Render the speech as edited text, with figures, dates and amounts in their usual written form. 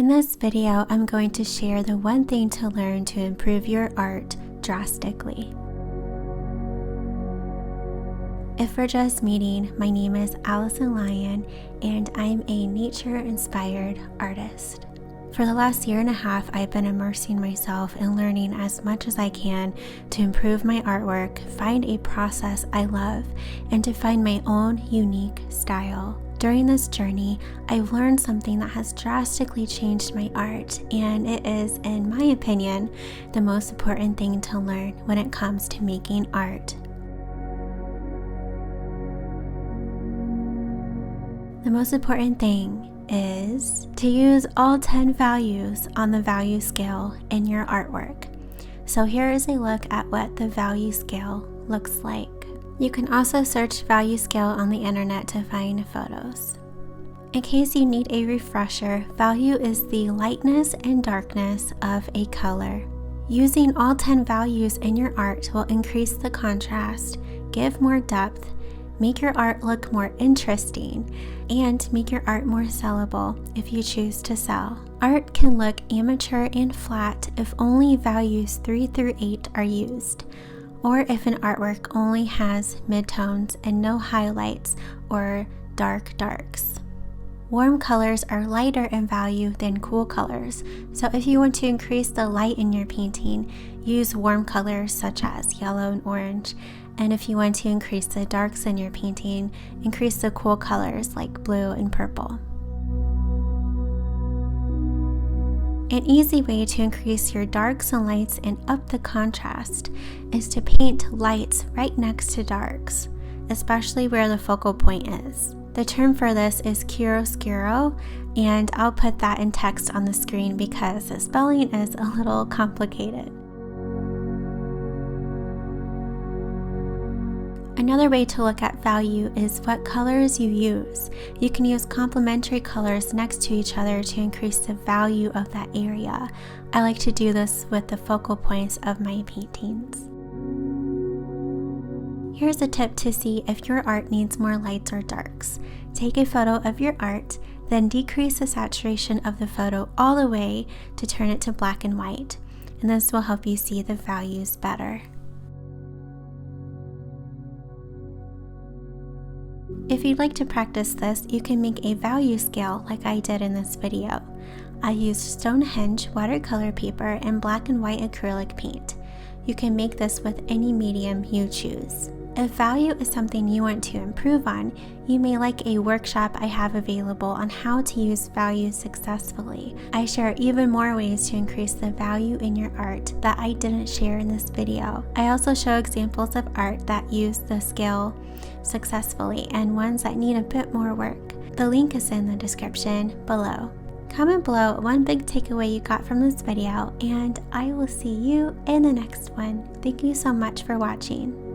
In this video, I'm going to share the one thing to learn to improve your art drastically. If we're just meeting, my name is Allison Lyon, and I'm a nature-inspired artist. For the last year and a half, I've been immersing myself in learning as much as I can to improve my artwork, find a process I love, and to find my own unique style. During this journey, I've learned something that has drastically changed my art, and it is, in my opinion, the most important thing to learn when it comes to making art. The most important thing is to use all 10 values on the value scale in your artwork. So here is a look at what the value scale looks like. You can also search value scale on the internet to find photos. In case you need a refresher, value is the lightness and darkness of a color. Using all 10 values in your art will increase the contrast, give more depth, make your art look more interesting, and make your art more sellable if you choose to sell. Art can look amateur and flat if only values 3 through 8 are used, or if an artwork only has midtones and no highlights or dark darks. Warm colors are lighter in value than cool colors, so if you want to increase the light in your painting, use warm colors such as yellow and orange. And if you want to increase the darks in your painting, increase the cool colors like blue and purple. An easy way to increase your darks and lights and up the contrast is to paint lights right next to darks, especially where the focal point is. The term for this is chiaroscuro, and I'll put that in text on the screen because the spelling is a little complicated. Another way to look at value is what colors you use. You can use complementary colors next to each other to increase the value of that area. I like to do this with the focal points of my paintings. Here's a tip to see if your art needs more lights or darks. Take a photo of your art, then decrease the saturation of the photo all the way to turn it to black and white, and this will help you see the values better. If you'd like to practice this, you can make a value scale like I did in this video. I used Stonehenge watercolor paper and black and white acrylic paint. You can make this with any medium you choose. If value is something you want to improve on, you may like a workshop I have available on how to use value successfully. I share even more ways to increase the value in your art that I didn't share in this video. I also show examples of art that use the scale successfully and ones that need a bit more work. The link is in the description below. Comment below one big takeaway you got from this video, and I will see you in the next one. Thank you so much for watching.